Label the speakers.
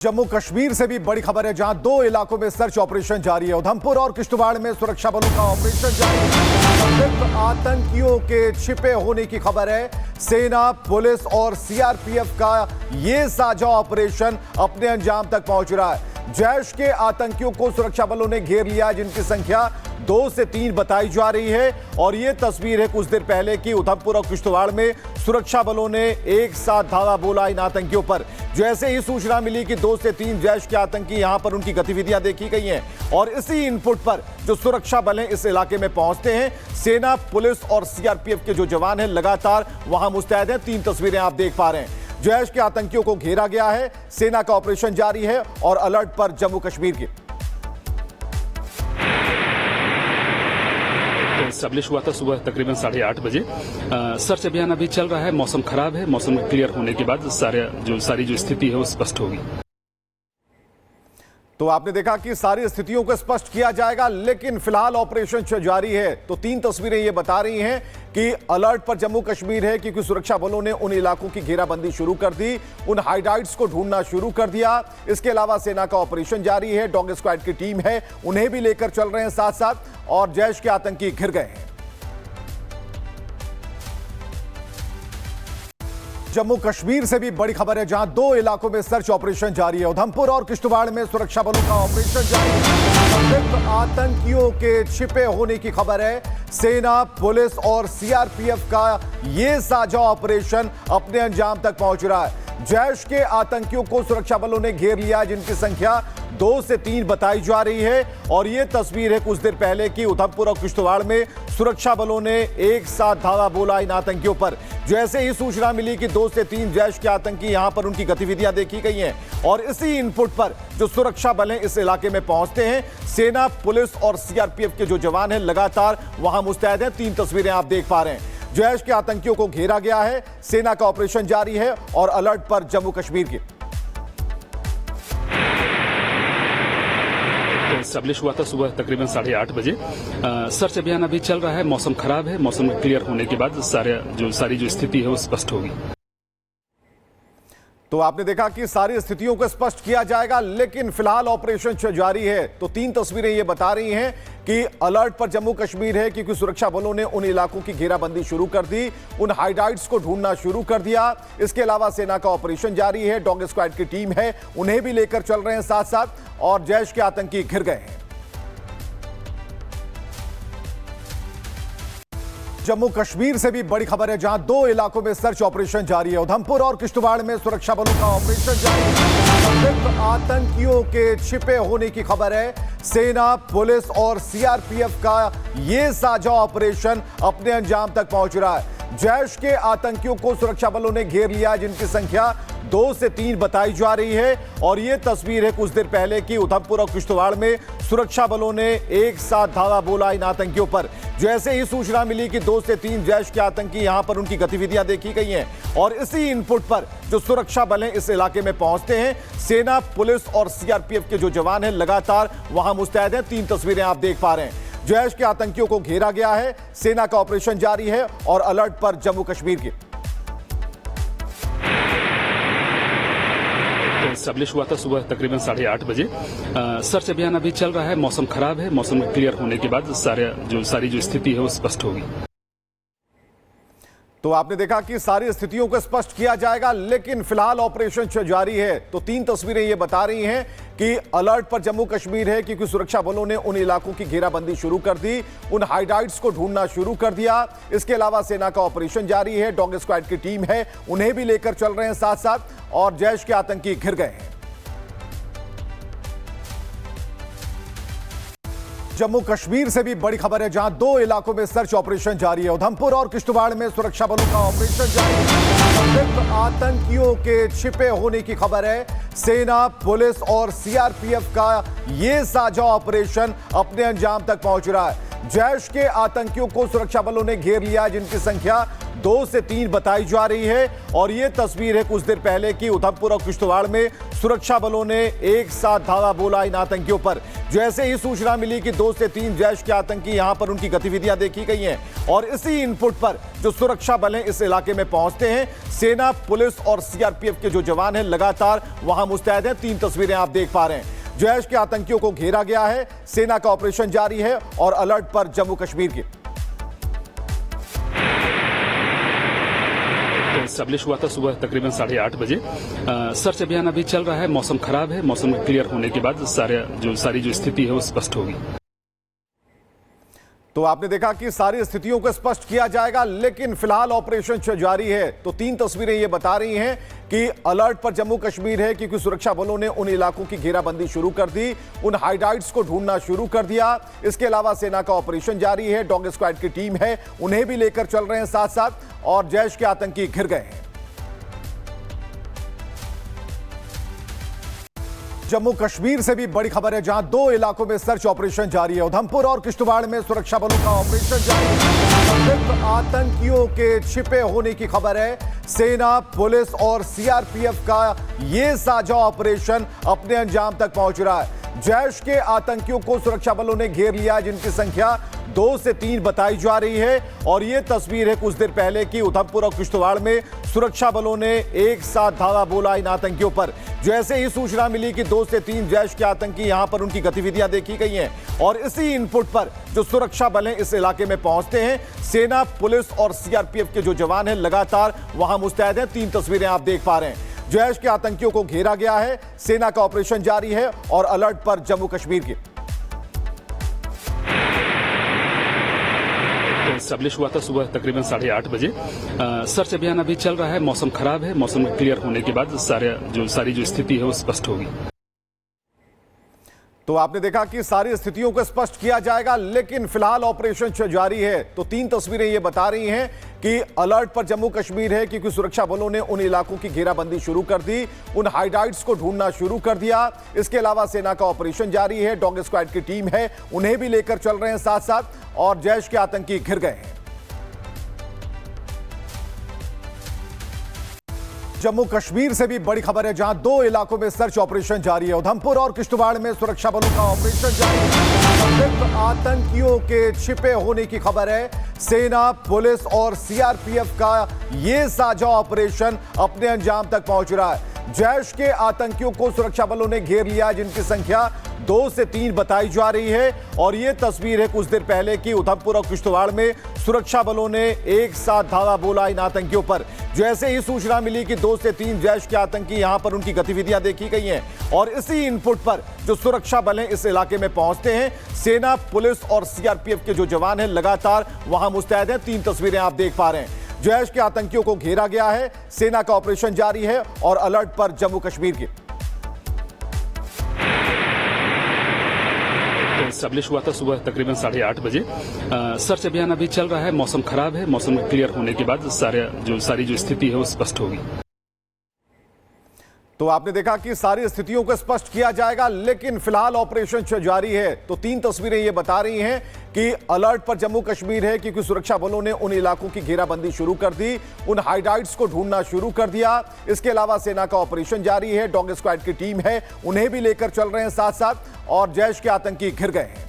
Speaker 1: जम्मू कश्मीर से भी बड़ी खबर है, जहां दो इलाकों में सर्च ऑपरेशन जारी है। उधमपुर और किश्तवाड़ में सुरक्षा बलों का ऑपरेशन जारी है। आतंकियों के छिपे होने की खबर है। सेना, पुलिस और सीआरपीएफ का यह साझा ऑपरेशन अपने अंजाम तक पहुंच रहा है। जैश के आतंकियों को सुरक्षा बलों ने घेर लिया, जिनकी संख्या 2 से 3 बताई जा रही है। और यह तस्वीर है कुछ देर पहले की उधमपुर और किश्तवाड़ में सुरक्षा बलों ने एक साथ धावा बोला इन आतंकियों पर। जैसे ही सूचना मिली कि 2 से 3 जैश के आतंकी यहां पर उनकी गतिविधियां देखी गई हैं, और इसी इनपुट पर जो सुरक्षा बल हैं इस इलाके में पहुंचते हैं। सेना, पुलिस और सीआरपीएफ के जो जवान हैं लगातार वहां मुस्तैद हैं। 3 तस्वीरें आप देख पा रहे हैं। जैश के आतंकियों को घेरा गया है, सेना का ऑपरेशन जारी है और अलर्ट पर जम्मू कश्मीर की।
Speaker 2: एस्टैब्लिश हुआ था सुबह तकरीबन 8:30 बजे। सर्च अभियान अभी चल रहा है। मौसम खराब है, मौसम क्लियर होने के बाद सारी जो स्थिति है वो स्पष्ट होगी।
Speaker 1: तो आपने देखा कि सारी स्थितियों को स्पष्ट किया जाएगा, लेकिन फिलहाल ऑपरेशन जारी है। तो 3 तस्वीरें ये बता रही हैं कि अलर्ट पर जम्मू कश्मीर है, क्योंकि सुरक्षा बलों ने उन इलाकों की घेराबंदी शुरू कर दी, उन हाइडाइट्स को ढूंढना शुरू कर दिया। इसके अलावा सेना का ऑपरेशन जारी है, डॉग स्क्वाड की टीम है, उन्हें भी लेकर चल रहे हैं साथ साथ, और जैश के आतंकी घिर गए हैं। जम्मू कश्मीर से भी बड़ी खबर है, जहां 2 इलाकों में सर्च ऑपरेशन जारी है। उधमपुर और किश्तवाड़ में सुरक्षा बलों का ऑपरेशन जारी है। आतंकियों के छिपे होने की खबर है। सेना, पुलिस और सीआरपीएफ का यह साझा ऑपरेशन अपने अंजाम तक पहुंच रहा है। जैश के आतंकियों को सुरक्षा बलों ने घेर लिया, जिनकी संख्या 2 से 3 बताई जा रही है। और यह तस्वीर है कुछ देर पहले की उधमपुर और किश्तवाड़ में सुरक्षा बलों ने एक साथ धावा बोला इन आतंकियों पर। जैसे ही सूचना मिली कि 2 से 3 जैश के आतंकी यहां पर उनकी गतिविधियां देखी गई हैं, और इसी इनपुट पर जो सुरक्षा बल हैं इस इलाके में पहुंचते हैं। सेना, पुलिस और सीआरपीएफ के जो जवान हैं लगातार वहां मुस्तैद हैं। 3 तस्वीरें आप देख पा रहे हैं। जैश के आतंकियों को घेरा गया है, सेना का ऑपरेशन जारी है और अलर्ट पर जम्मू कश्मीर की।
Speaker 2: एस्टैब्लिश हुआ था सुबह तकरीबन 8:30 बजे। सर्च अभियान अभी चल रहा है। मौसम खराब है, मौसम क्लियर होने के बाद सारी जो स्थिति है वो स्पष्ट होगी।
Speaker 1: तो आपने देखा कि सारी स्थितियों को स्पष्ट किया जाएगा, लेकिन फिलहाल ऑपरेशन जारी है। तो 3 तस्वीरें ये बता रही हैं कि अलर्ट पर जम्मू कश्मीर है, क्योंकि सुरक्षा बलों ने उन इलाकों की घेराबंदी शुरू कर दी, उन हाइडाइट्स को ढूंढना शुरू कर दिया। इसके अलावा सेना का ऑपरेशन जारी है, डॉग स्क्वाड की टीम है, उन्हें भी लेकर चल रहे हैं साथ साथ, और जैश के आतंकी घिर गए हैं। जम्मू कश्मीर से भी बड़ी खबर है, जहां 2 इलाकों में सर्च ऑपरेशन जारी है। उधमपुर और किश्तवाड़ में सुरक्षा बलों का ऑपरेशन जारी है। आतंकियों के छिपे होने की खबर है। सेना, पुलिस और सीआरपीएफ का यह साझा ऑपरेशन अपने अंजाम तक पहुंच रहा है। जैश के आतंकियों को सुरक्षा बलों ने घेर लिया, जिनकी संख्या 2 से 3 बताई जा रही है। और यह तस्वीर है कुछ देर पहले की उधमपुर और किश्तवाड़ में सुरक्षा बलों ने एक साथ धावा बोला इन आतंकियों पर। जैसे ही सूचना मिली कि 2 से 3 जैश के आतंकी यहां पर उनकी गतिविधियां देखी गई हैं, और इसी इनपुट पर जो सुरक्षा बल हैं इस इलाके में पहुंचते हैं। सेना, पुलिस और सीआरपीएफ के जो जवान हैं लगातार वहां मुस्तैद हैं। 3 तस्वीरें आप देख पा रहे हैं। जैश के आतंकियों को घेरा गया है, सेना का ऑपरेशन जारी है और अलर्ट पर जम्मू कश्मीर की।
Speaker 2: एस्टैब्लिश हुआ था सुबह तकरीबन 8:30 बजे। सर्च अभियान अभी चल रहा है। मौसम खराब है, मौसम क्लियर होने के बाद सारी जो स्थिति है वो स्पष्ट होगी।
Speaker 1: तो आपने देखा कि सारी स्थितियों को स्पष्ट किया जाएगा, लेकिन फिलहाल ऑपरेशन जारी है। तो 3 तस्वीरें ये बता रही हैं कि अलर्ट पर जम्मू कश्मीर है, क्योंकि सुरक्षा बलों ने उन इलाकों की घेराबंदी शुरू कर दी, उन हाइडाइट्स को ढूंढना शुरू कर दिया। इसके अलावा सेना का ऑपरेशन जारी है, डॉग स्क्वाड की टीम है, उन्हें भी लेकर चल रहे हैं साथ साथ, और जैश के आतंकी घिर गए हैं। जम्मू कश्मीर से भी बड़ी खबर है, जहां 2 इलाकों में सर्च ऑपरेशन जारी है। उधमपुर और किश्तवाड़ में सुरक्षा बलों का ऑपरेशन जारी है। आतंकियों के छिपे होने की खबर है। सेना, पुलिस और सीआरपीएफ का यह साझा ऑपरेशन अपने अंजाम तक पहुंच रहा है। जैश के आतंकियों को सुरक्षा बलों ने घेर लिया, जिनकी संख्या 2 से 3 बताई जा रही है। और ये तस्वीर है कुछ देर पहले की उधमपुर और किश्तवाड़ में सुरक्षा बलों ने एक साथ धावा बोला इन आतंकियों पर। जैसे ही सूचना मिली कि 2 से 3 जैश के आतंकी यहां पर उनकी गतिविधियां देखी गई हैं और इसी इनपुट पर जो सुरक्षा बल हैं इस इलाके में पहुंचते हैं। सेना, पुलिस और सीआरपीएफ के जो जवान हैं लगातार वहां मुस्तैद हैं। 3 तस्वीरें आप देख पा रहे हैं। जैश के आतंकियों को घेरा गया है, सेना का ऑपरेशन जारी है और अलर्ट पर जम्मू कश्मीर की।
Speaker 2: एस्टैब्लिश हुआ था सुबह तकरीबन 8:30 बजे। सर्च अभियान अभी चल रहा है। मौसम खराब है, मौसम क्लियर होने के बाद सारी जो स्थिति है वो स्पष्ट होगी।
Speaker 1: तो आपने देखा कि सारी स्थितियों को स्पष्ट किया जाएगा, लेकिन फिलहाल ऑपरेशन जारी है। तो 3 तस्वीरें ये बता रही हैं कि अलर्ट पर जम्मू कश्मीर है, क्योंकि सुरक्षा बलों ने उन इलाकों की घेराबंदी शुरू कर दी, उन हाइडाइट्स को ढूंढना शुरू कर दिया। इसके अलावा सेना का ऑपरेशन जारी है, डॉग स्क्वाड की टीम है, उन्हें भी लेकर चल रहे हैं साथ साथ, और जैश के आतंकी घिर गए हैं। जम्मू कश्मीर से भी बड़ी खबर है, जहां 2 इलाकों में सर्च ऑपरेशन जारी है। उधमपुर और किश्तवाड़ में सुरक्षा बलों का ऑपरेशन जारी है। संदिग्ध आतंकियों के छिपे होने की खबर है। सेना, पुलिस और सीआरपीएफ का यह साझा ऑपरेशन अपने अंजाम तक पहुंच रहा है। जैश के आतंकियों को सुरक्षा बलों ने घेर लिया, जिनकी संख्या 2 से 3 बताई जा रही है। और यह तस्वीर है कुछ देर पहले की उधमपुर और किश्तवाड़ में सुरक्षा बलों ने एक साथ धावा बोला इन आतंकियों पर। जैसे ही सूचना मिली कि 2 से 3 जैश के आतंकी यहां पर उनकी गतिविधियां देखी गई हैं और इसी इनपुट पर जो सुरक्षा बल हैं इस इलाके में पहुंचते हैं। सेना, पुलिस और सीआरपीएफ के जो जवान हैं लगातार वहां मुस्तैद हैं। 3 तस्वीरें आप देख पा रहे हैं। जैश के आतंकियों को घेरा गया है, सेना का ऑपरेशन जारी है और अलर्ट पर जम्मू कश्मीर की।
Speaker 2: एस्टैब्लिश हुआ था सुबह तकरीबन 8:30 बजे। सर्च अभियान अभी चल रहा है। मौसम खराब है, मौसम क्लियर होने के बाद सारी जो स्थिति है वो स्पष्ट होगी।
Speaker 1: तो आपने देखा कि सारी स्थितियों को स्पष्ट किया जाएगा, लेकिन फिलहाल ऑपरेशन जारी है। तो 3 तस्वीरें ये बता रही हैं कि अलर्ट पर जम्मू कश्मीर है, क्योंकि सुरक्षा बलों ने उन इलाकों की घेराबंदी शुरू कर दी, उन हाइडाइट्स को ढूंढना शुरू कर दिया। इसके अलावा सेना का ऑपरेशन जारी है, डॉग स्क्वाड की टीम है, उन्हें भी लेकर चल रहे हैं साथ साथ, और जैश के आतंकी घिर गए हैं। जम्मू कश्मीर से भी बड़ी खबर है, जहां 2 इलाकों में सर्च ऑपरेशन जारी है। उधमपुर और किश्तवाड़ में सुरक्षा बलों का ऑपरेशन जारी है। संदिग्ध आतंकियों के छिपे होने की खबर है। सेना, पुलिस और सीआरपीएफ का यह साझा ऑपरेशन अपने अंजाम तक पहुंच रहा है। जैश के आतंकियों को सुरक्षा बलों ने घेर लिया, जिनकी संख्या 2 से 3 बताई जा रही है। और यह तस्वीर है कुछ देर पहले की उधमपुर और किश्तवाड़ में सुरक्षा बलों ने एक साथ धावा बोला इन आतंकियों पर। जैसे ही सूचना मिली कि 2 से 3 जैश के आतंकी यहां पर उनकी गतिविधियां देखी गई हैं और इसी इनपुट पर जो सुरक्षा बल हैं इस इलाके में पहुंचते हैं। सेना, पुलिस और सीआरपीएफ के जो जवान हैं लगातार वहां मुस्तैद हैं। 3 तस्वीरें आप देख पा रहे हैं। जैश के आतंकियों को घेरा गया है, सेना का ऑपरेशन जारी है और अलर्ट पर जम्मू कश्मीर की।
Speaker 2: एस्टैब्लिश हुआ था सुबह तकरीबन 8:30 बजे। सर्च अभियान अभी चल रहा है। मौसम खराब है, मौसम क्लियर होने के बाद सारी जो स्थिति है वो स्पष्ट होगी।
Speaker 1: तो आपने देखा कि सारी स्थितियों को स्पष्ट किया जाएगा, लेकिन फिलहाल ऑपरेशन जारी है। तो 3 तस्वीरें ये बता रही हैं कि अलर्ट पर जम्मू कश्मीर है, क्योंकि सुरक्षा बलों ने उन इलाकों की घेराबंदी शुरू कर दी, उन हाइडाइट्स को ढूंढना शुरू कर दिया। इसके अलावा सेना का ऑपरेशन जारी है, डॉग स्क्वाड की टीम है, उन्हें भी लेकर चल रहे हैं साथ साथ, और जैश के आतंकी घिर गए हैं।